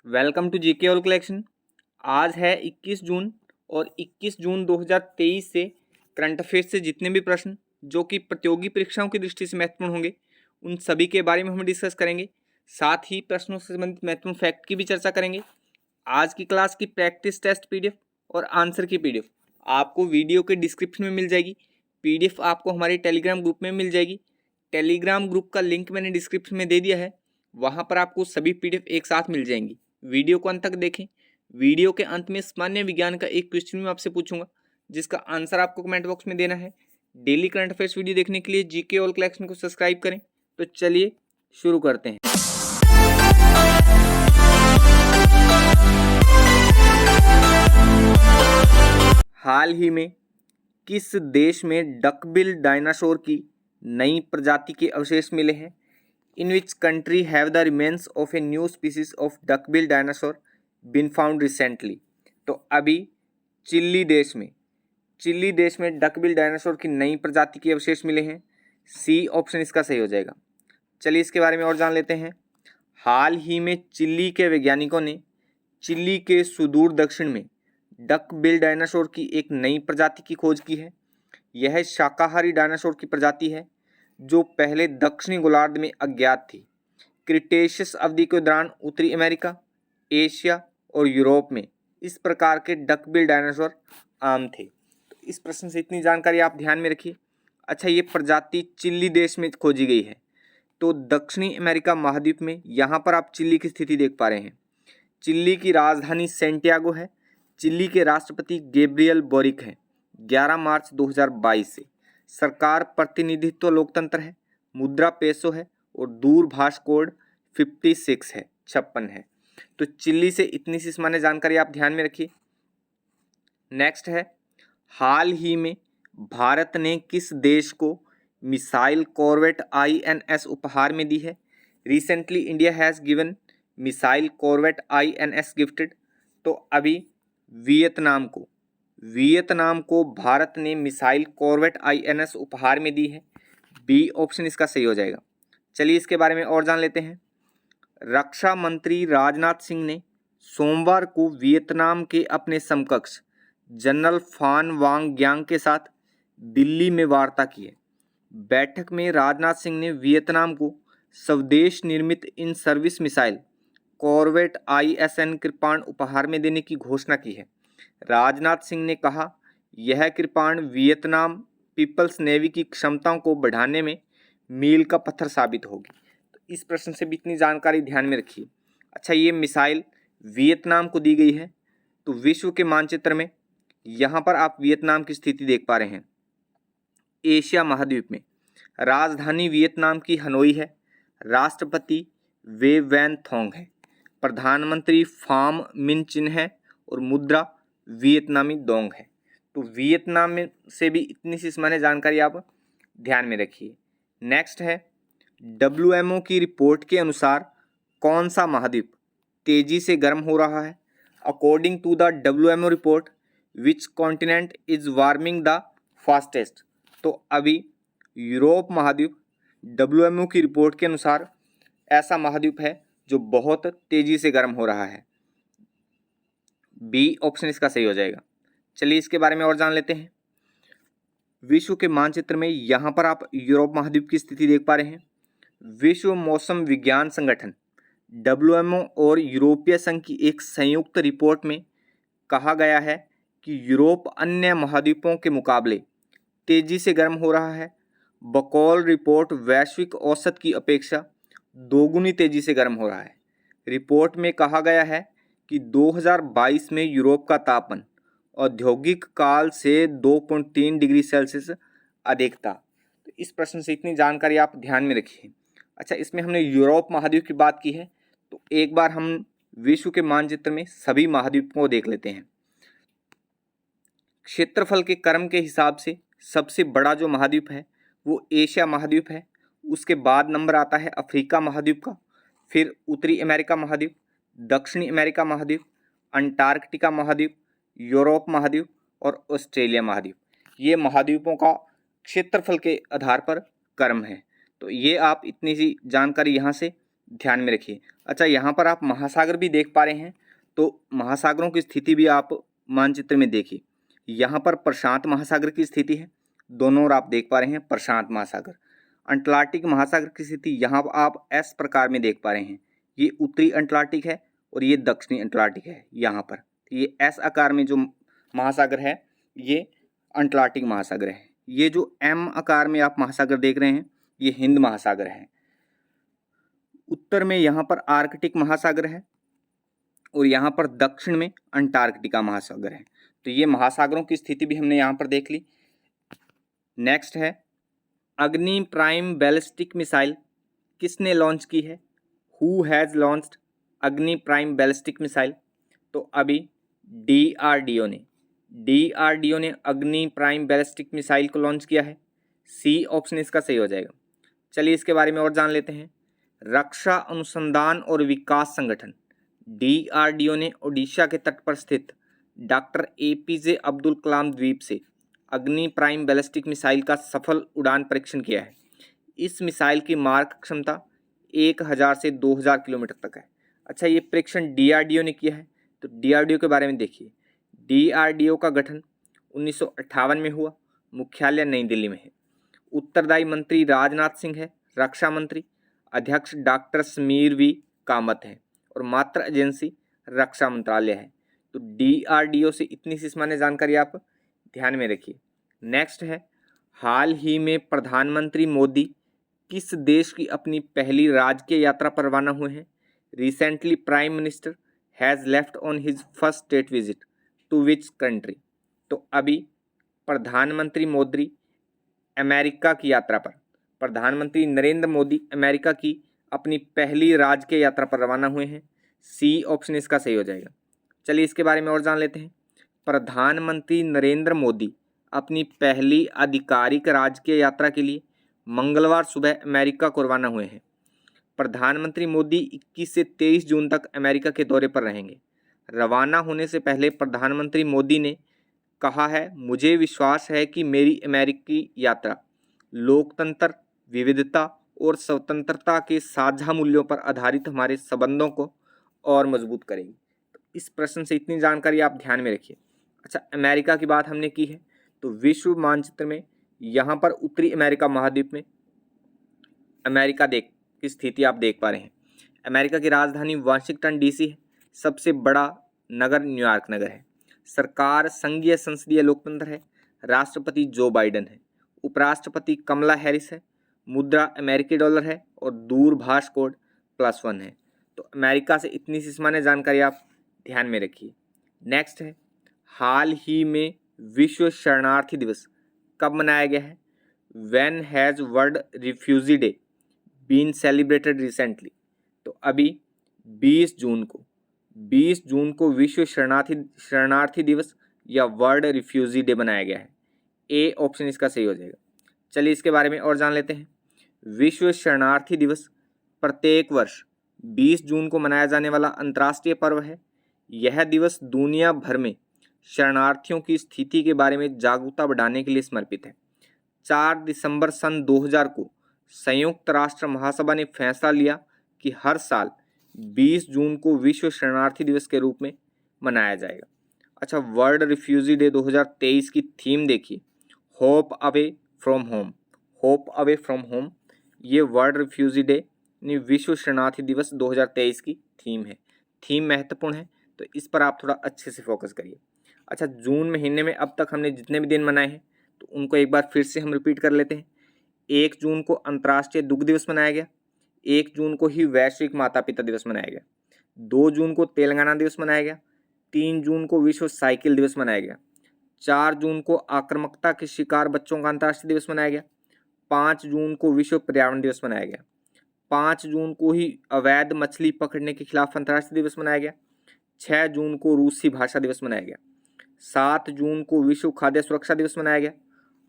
Welcome to GK all collection. आज है 21 जून और 21 जून 2023 से करंट अफेयर्स से जितने भी प्रश्न जो कि प्रतियोगी परीक्षाओं की दृष्टि से महत्वपूर्ण होंगे उन सभी के बारे में हम डिस्कस करेंगे। साथ ही प्रश्नों से संबंधित महत्वपूर्ण फैक्ट की भी चर्चा करेंगे। आज की क्लास की प्रैक्टिस टेस्ट पीडीएफ और आंसर की पीडीएफ आपको वीडियो के डिस्क्रिप्शन में मिल जाएगी। पीडीएफ आपको हमारे टेलीग्राम ग्रुप में मिल जाएगी। टेलीग्राम ग्रुप का लिंक मैंने डिस्क्रिप्शन में दे दिया है, वहाँ पर आपको सभी पीडीएफ एक साथ मिल जाएंगी। वीडियो को अंत तक देखें। वीडियो के अंत में सामान्य विज्ञान का एक क्वेश्चन मैं आपसे पूछूंगा जिसका आंसर आपको कमेंट बॉक्स में देना है। डेली करंट अफेयर्स वीडियो देखने के लिए जीके ऑल कलेक्शन को सब्सक्राइब करें। तो चलिए शुरू करते हैं। हाल ही में किस देश में डकबिल डायनासोर की नई प्रजाति के अवशेष मिले हैं? In which country have the remains of a new species of duckbill dinosaur been found recently? तो अभी चिली देश में डकबिल डायनासोर की नई प्रजाति के अवशेष मिले हैं। सी ऑप्शन इसका सही हो जाएगा। चलिए इसके बारे में और जान लेते हैं। हाल ही में चिली के वैज्ञानिकों ने चिली के सुदूर दक्षिण में डकबिल डायनासोर की एक नई प्रजाति की खोज की है। यह शाकाहारी डायनासोर की प्रजाति है जो पहले दक्षिणी गोलार्ध में अज्ञात थी। क्रिटेशियस अवधि के दौरान उत्तरी अमेरिका, एशिया और यूरोप में इस प्रकार के डकबिल डायनासोर आम थे। तो इस प्रश्न से इतनी जानकारी आप ध्यान में रखिए। अच्छा, ये प्रजाति चिली देश में खोजी गई है। तो दक्षिणी अमेरिका महाद्वीप में यहाँ पर आप चिली की स्थिति देख पा रहे हैं। चिली की राजधानी सेंटियागो है। चिली के राष्ट्रपति गैब्रियल बोरिक हैं। 11 मार्च 2022 से सरकार प्रतिनिधित्व लोकतंत्र है। मुद्रा पेसो है और दूरभाष कोड 56 है, 56 है। तो चिली से इतनी सी सामान्य जानकारी आप ध्यान में रखिए। नेक्स्ट है, हाल ही में भारत ने किस देश को मिसाइल कॉर्वेट INS उपहार में दी है? Recently India has given missile corvette INS gifted. तो अभी वियतनाम को भारत ने मिसाइल कॉर्वेट INS उपहार में दी है। बी ऑप्शन इसका सही हो जाएगा। चलिए इसके बारे में और जान लेते हैं। रक्षा मंत्री राजनाथ सिंह ने सोमवार को वियतनाम के अपने समकक्ष जनरल फान वांग ग्यांग के साथ दिल्ली में वार्ता की है। बैठक में राजनाथ सिंह ने वियतनाम को स्वदेश निर्मित in service missile corvette ISN कृपाण उपहार में देने की घोषणा की है। राजनाथ सिंह ने कहा, यह कृपाण वियतनाम पीपल्स नेवी की क्षमताओं को बढ़ाने में मील का पत्थर साबित होगी। तो इस प्रश्न से भी इतनी जानकारी ध्यान में रखिए। अच्छा, ये मिसाइल वियतनाम को दी गई है। तो विश्व के मानचित्र में यहाँ पर आप वियतनाम की स्थिति देख पा रहे हैं। एशिया महाद्वीप में राजधानी वियतनाम की हनोई है। राष्ट्रपति वे वैन थोंग है। प्रधानमंत्री फाम मिन चिन है और मुद्रा वियतनामी दोंग है। तो वियतनाम में से भी इतनी सी सामान्य जानकारी आप ध्यान में रखिए। नेक्स्ट है, WMO की रिपोर्ट के अनुसार कौन सा महाद्वीप तेजी से गर्म हो रहा है? According to the WMO report which continent is warming the fastest? तो अभी यूरोप महाद्वीप WMO की रिपोर्ट के अनुसार ऐसा महाद्वीप है जो बहुत तेजी से गर्म हो रहा है। बी ऑप्शन इसका सही हो जाएगा। चलिए इसके बारे में और जान लेते हैं। विश्व के मानचित्र में यहाँ पर आप यूरोप महाद्वीप की स्थिति देख पा रहे हैं। विश्व मौसम विज्ञान संगठन WMO और यूरोपीय संघ की एक संयुक्त रिपोर्ट में कहा गया है कि यूरोप अन्य महाद्वीपों के मुकाबले तेजी से गर्म हो रहा है। बकौल रिपोर्ट वैश्विक औसत की अपेक्षा दोगुनी तेजी से गर्म हो रहा है। रिपोर्ट में कहा गया है कि 2022 में यूरोप का तापमान औद्योगिक काल से 2.3 डिग्री सेल्सियस अधिक था। तो इस प्रश्न से इतनी जानकारी आप ध्यान में रखिए। अच्छा, इसमें हमने यूरोप महाद्वीप की बात की है, तो एक बार हम विश्व के मानचित्र में सभी महाद्वीपों को देख लेते हैं। क्षेत्रफल के क्रम के हिसाब से सबसे बड़ा जो महाद्वीप है वो एशिया महाद्वीप है। उसके बाद नंबर आता है अफ्रीका महाद्वीप का, फिर उत्तरी अमेरिका महाद्वीप, दक्षिणी अमेरिका महाद्वीप, अंटार्कटिका महाद्वीप, यूरोप महाद्वीप और ऑस्ट्रेलिया महाद्वीप। ये महाद्वीपों का क्षेत्रफल के आधार पर क्रम है। तो ये आप इतनी सी जानकारी यहाँ से ध्यान में रखिए। अच्छा, यहाँ पर आप महासागर भी देख पा रहे हैं, तो महासागरों की स्थिति भी आप मानचित्र में देखिए। यहाँ पर प्रशांत महासागर की स्थिति है, दोनों ओर आप देख पा रहे हैं प्रशांत महासागर। अंटार्कटिक महासागर की स्थिति यहाँ आप एस प्रकार में देख पा रहे हैं, ये उत्तरी अंटार्कटिक है और ये दक्षिणी अंटार्कटिक है। यहाँ पर ये एस आकार में जो महासागर है ये अंटार्कटिक महासागर है। ये जो एम आकार में आप महासागर देख रहे हैं ये हिंद महासागर है। उत्तर में यहाँ पर आर्कटिक महासागर है और यहाँ पर दक्षिण में अंटार्कटिका महासागर है। तो ये महासागरों की स्थिति भी हमने यहाँ पर देख ली। नेक्स्ट है, अग्नि प्राइम बैलिस्टिक मिसाइल किसने लॉन्च की है? हु हैज़ लॉन्च्ड अग्नि प्राइम बैलिस्टिक मिसाइल? तो अभी डीआरडीओ ने अग्नि प्राइम बैलिस्टिक मिसाइल को लॉन्च किया है। सी ऑप्शन इसका सही हो जाएगा। चलिए इसके बारे में और जान लेते हैं। रक्षा अनुसंधान और विकास संगठन डीआरडीओ ने ओडिशा के तट पर स्थित डॉक्टर एपीजे अब्दुल कलाम द्वीप से अग्नि प्राइम बैलिस्टिक मिसाइल का सफल उड़ान परीक्षण किया है। इस मिसाइल की मारक क्षमता 1000 से 2000 किलोमीटर तक है। अच्छा, ये परीक्षण डीआरडीओ ने किया है, तो डीआरडीओ के बारे में देखिए। डीआरडीओ का गठन 1958 में हुआ, मुख्यालय नई दिल्ली में है। उत्तरदायी मंत्री राजनाथ सिंह है, रक्षा मंत्री। अध्यक्ष डॉक्टर समीर वी कामत है और मात्र एजेंसी रक्षा मंत्रालय है। तो डीआरडीओ से इतनी सी सामान्य जानकारी आप ध्यान में रखिए। नेक्स्ट है, हाल ही में प्रधानमंत्री मोदी किस देश की अपनी पहली राजकीय यात्रा पर रवाना हुए हैं? Recently prime minister has left on his first state visit to which country? तो अभी प्रधानमंत्री मोदी अमेरिका की यात्रा पर, प्रधानमंत्री नरेंद्र मोदी अमेरिका की अपनी पहली राजकीय यात्रा पर रवाना हुए हैं। सी ऑप्शन इसका सही हो जाएगा। चलिए इसके बारे में और जान लेते हैं। प्रधानमंत्री नरेंद्र मोदी अपनी पहली आधिकारिक राजकीय यात्रा के लिए मंगलवार सुबह अमेरिका को रवाना हुए हैं। प्रधानमंत्री मोदी 21 से 23 जून तक अमेरिका के दौरे पर रहेंगे। रवाना होने से पहले प्रधानमंत्री मोदी ने कहा है, मुझे विश्वास है कि मेरी अमेरिकी यात्रा लोकतंत्र, विविधता और स्वतंत्रता के साझा मूल्यों पर आधारित हमारे संबंधों को और मजबूत करेगी। तो इस प्रश्न से इतनी जानकारी आप ध्यान में रखिए। अच्छा, अमेरिका की बात हमने की है, तो विश्व मानचित्र में यहाँ पर उत्तरी अमेरिका महाद्वीप में अमेरिका की स्थिति आप देख पा रहे हैं। अमेरिका की राजधानी वाशिंगटन डीसी है। सबसे बड़ा नगर न्यूयॉर्क नगर है। सरकार संघीय संसदीय लोकतंत्र है। राष्ट्रपति जो बाइडेन है। उपराष्ट्रपति कमला हैरिस है। मुद्रा अमेरिकी डॉलर है और दूरभाष कोड +1 है। तो अमेरिका से इतनी सी सामान्य जानकारी आप ध्यान में रखिए। नेक्स्ट है, हाल ही में विश्व शरणार्थी दिवस कब मनाया गया है? When has world refugee day been celebrated recently? तो अभी 20 जून को विश्व शरणार्थी दिवस या वर्ल्ड रिफ्यूजी डे मनाया गया है। ए ऑप्शन इसका सही हो जाएगा। चलिए इसके बारे में और जान लेते हैं। विश्व शरणार्थी दिवस प्रत्येक वर्ष 20 जून को मनाया जाने वाला अंतर्राष्ट्रीय पर्व है। यह दिवस दुनिया भर में शरणार्थियों की स्थिति के बारे में जागरूकता बढ़ाने के लिए समर्पित है। 4 दिसंबर सन 2000 को संयुक्त राष्ट्र महासभा ने फैसला लिया कि हर साल 20 जून को विश्व शरणार्थी दिवस के रूप में मनाया जाएगा। अच्छा, वर्ल्ड रिफ्यूजी डे 2023 की थीम देखिए, hope away from home. Hope away from home, ये वर्ल्ड रिफ्यूजी डे विश्व शरणार्थी दिवस 2023 की थीम है। थीम महत्वपूर्ण है, तो इस पर आप थोड़ा अच्छे से फोकस करिए। अच्छा, जून महीने में अब तक हमने जितने भी दिन मनाए हैं तो उनको एक बार फिर से हम रिपीट कर लेते हैं। 1 जून को अंतर्राष्ट्रीय दुग्ध दिवस मनाया गया। 1 जून को ही वैश्विक माता पिता दिवस मनाया गया। 2 जून को तेलंगाना दिवस मनाया गया। 3 जून को विश्व साइकिल दिवस मनाया गया। 4 जून को आक्रामकता के शिकार बच्चों का अंतर्राष्ट्रीय दिवस मनाया गया। 5 जून को विश्व पर्यावरण दिवस मनाया गया। 5 जून को ही अवैध मछली पकड़ने के खिलाफ अंतर्राष्ट्रीय दिवस मनाया गया। 6 जून को रूसी भाषा दिवस मनाया गया। 7 जून को विश्व खाद्य सुरक्षा दिवस मनाया गया।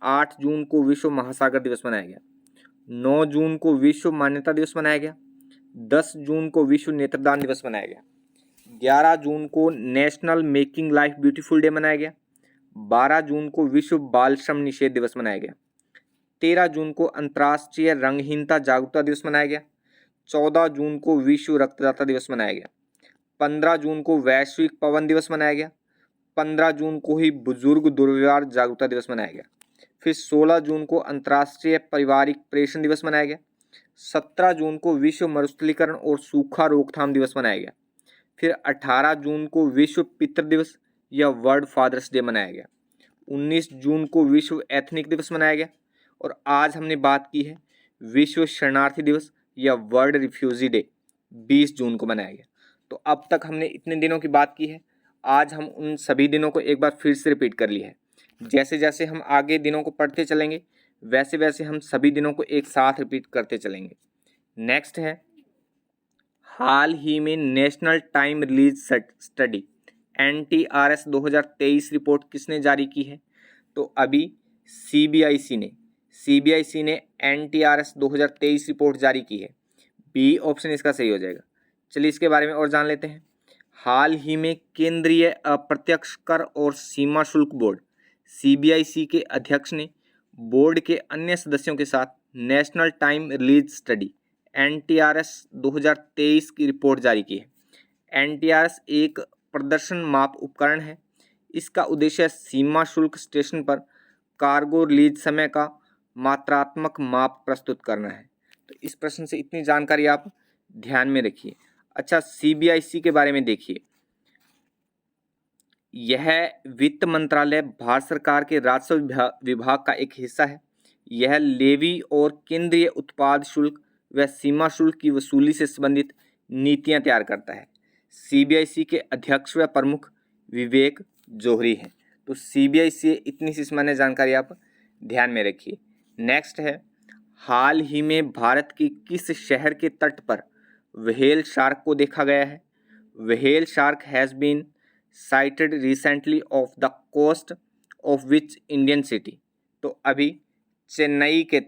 8 जून को विश्व महासागर दिवस मनाया गया। 9 जून को विश्व मान्यता दिवस मनाया गया। 10 जून को विश्व नेत्रदान दिवस मनाया गया। 11 जून को national making life beautiful day मनाया गया। 12 जून को विश्व बाल श्रम निषेध दिवस मनाया गया। 13 जून को अंतर्राष्ट्रीय रंगहीनता जागरूकता दिवस मनाया गया। 14 जून को विश्व रक्तदाता दिवस मनाया गया। 15 जून को वैश्विक पवन दिवस मनाया गया। 15 जून को ही बुजुर्ग दुर्व्यवहार जागरूकता दिवस मनाया गया। फिर 16 जून को अंतर्राष्ट्रीय पारिवारिक प्रेषण दिवस मनाया गया। 17 जून को विश्व मरुस्थलीकरण और सूखा रोकथाम दिवस मनाया गया। फिर 18 जून को विश्व पितृ दिवस या वर्ल्ड फादर्स डे मनाया गया। 19 जून को विश्व एथनिक दिवस मनाया गया। और आज हमने बात की है विश्व शरणार्थी दिवस या वर्ल्ड रिफ्यूजी डे 20 जून को मनाया गया। तो अब तक हमने इतने दिनों की बात की है। आज हम उन सभी दिनों को एक बार फिर से रिपीट कर लिया है। जैसे जैसे हम आगे दिनों को पढ़ते चलेंगे वैसे वैसे हम सभी दिनों को एक साथ रिपीट करते चलेंगे। नेक्स्ट है, हाल ही में national time release study NTRS 2023 report किसने जारी की है? तो अभी CBIC ने NTRS 2023 रिपोर्ट जारी की है। बी ऑप्शन इसका सही हो जाएगा। चलिए इसके बारे में और जान लेते हैं। हाल ही में केंद्रीय अप्रत्यक्ष कर और सीमा शुल्क बोर्ड CBIC के अध्यक्ष ने बोर्ड के अन्य सदस्यों के साथ national time release study NTRS 2023 की रिपोर्ट जारी की है। NTRS एक प्रदर्शन माप उपकरण है। इसका उद्देश्य सीमा शुल्क स्टेशन पर कार्गो रिलीज समय का मात्रात्मक माप प्रस्तुत करना है। तो इस प्रश्न से इतनी जानकारी आप ध्यान में रखिए। अच्छा, CBIC के बारे में देखिए। यह वित्त मंत्रालय भारत सरकार के राजस्व विभाग का एक हिस्सा है। यह लेवी और केंद्रीय उत्पाद शुल्क व सीमा शुल्क की वसूली से संबंधित नीतियां तैयार करता है। CBIC के अध्यक्ष व प्रमुख विवेक जौहरी हैं। तो CBIC इतनी सी सामान्य जानकारी आप ध्यान में रखिए। नेक्स्ट है, हाल ही में भारत के किस शहर के तट पर व्हेल शार्क को देखा गया है? Whale shark has been sighted recently off the coast of which Indian city? तो अभी चेन्नई के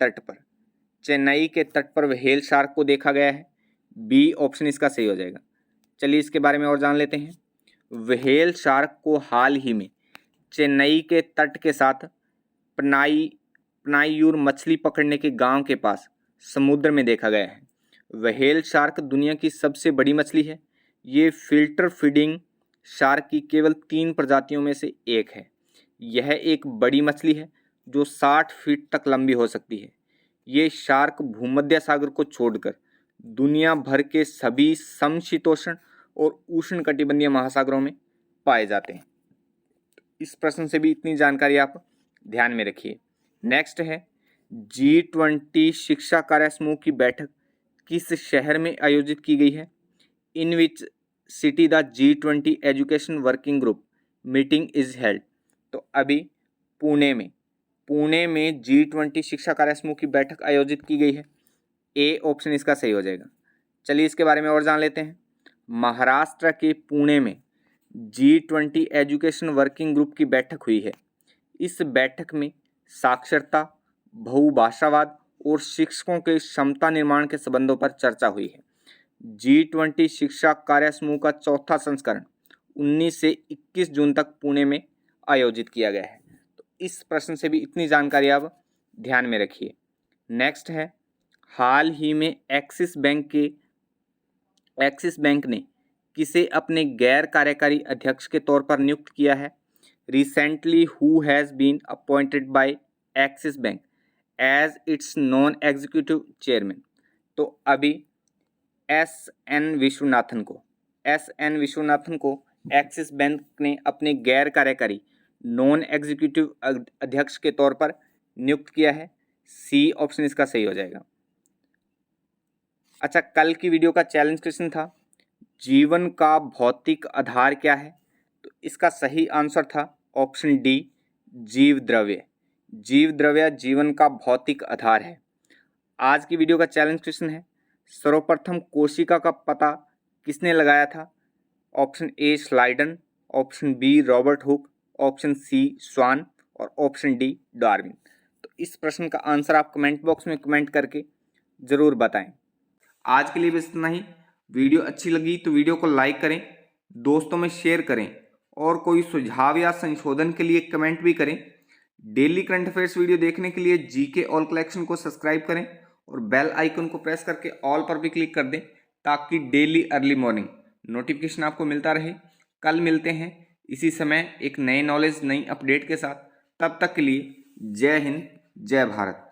तट पर व्हेल शार्क को देखा गया है। बी ऑप्शन इसका सही हो जाएगा। चलिए इसके बारे में और जान लेते हैं। व्हेल शार्क को हाल ही में चेन्नई के तट के साथ पनायूर मछली पकड़ने के गांव के पास समुद्र में देखा गया है। व्हेल शार्क दुनिया की सबसे बड़ी मछली है। ये फिल्टर फीडिंग शार्क की केवल 3 प्रजातियों में से एक है। यह एक बड़ी मछली है जो 60 फीट तक लंबी हो सकती है। ये शार्क भूमध्य सागर को छोड़कर दुनिया भर के सभी समशीतोष्ण और उष्णकटिबंधीय महासागरों में पाए जाते हैं। इस प्रश्न से भी इतनी जानकारी आप ध्यान में रखिए। नेक्स्ट है, G20 शिक्षा कार्य समूह की बैठक किस शहर में आयोजित की गई है? In which city the G20 education working group meeting is held? तो अभी पुणे में G20 शिक्षा कार्य समूह की बैठक आयोजित की गई है। ए ऑप्शन इसका सही हो जाएगा। चलिए इसके बारे में और जान लेते हैं। महाराष्ट्र के पुणे में G20 एजुकेशन वर्किंग ग्रुप की बैठक हुई है। इस बैठक में साक्षरता, बहुभाषावाद और शिक्षकों के क्षमता निर्माण के संबंधों पर चर्चा हुई है। G20 शिक्षा कार्य समूह का चौथा संस्करण 19 से 21 जून तक पुणे में आयोजित किया गया है। तो इस प्रश्न से भी इतनी जानकारी आप ध्यान में रखिए। नेक्स्ट है, हाल ही में एक्सिस बैंक ने किसे अपने गैर कार्यकारी अध्यक्ष के तौर पर नियुक्त किया है? Recently who has been appointed by Axis bank as its non executive chairman? तो अभी SN विश्वनाथन को एक्सिस बैंक ने अपने गैर कार्यकारी नॉन एग्जीक्यूटिव अध्यक्ष के तौर पर नियुक्त किया है। सी ऑप्शन इसका सही हो जाएगा। अच्छा, कल की वीडियो का चैलेंज क्वेश्चन था जीवन का भौतिक आधार क्या है? तो इसका सही आंसर था ऑप्शन डी, जीव द्रव्य जीवन का भौतिक आधार है। आज की वीडियो का चैलेंज क्वेश्चन है, सर्वप्रथम कोशिका का पता किसने लगाया था? Option A Schleiden, option B Robert Hooke, option C Schwann और ऑप्शन डी डार्विन। तो इस प्रश्न का आंसर आप कमेंट बॉक्स में कमेंट करके ज़रूर बताएं। आज के लिए बस इतना ही। वीडियो अच्छी लगी तो वीडियो को लाइक करें, दोस्तों में शेयर करें और कोई सुझाव या संशोधन के लिए कमेंट भी करें। डेली करंट अफेयर्स वीडियो देखने के लिए GK ऑल कलेक्शन को सब्सक्राइब करें और बेल आइकन को प्रेस करके ऑल पर भी क्लिक कर दें ताकि डेली अर्ली मॉर्निंग नोटिफिकेशन आपको मिलता रहे। कल मिलते हैं इसी समय एक नए नॉलेज नई अपडेट के साथ। तब तक के लिए जय हिंद जय भारत।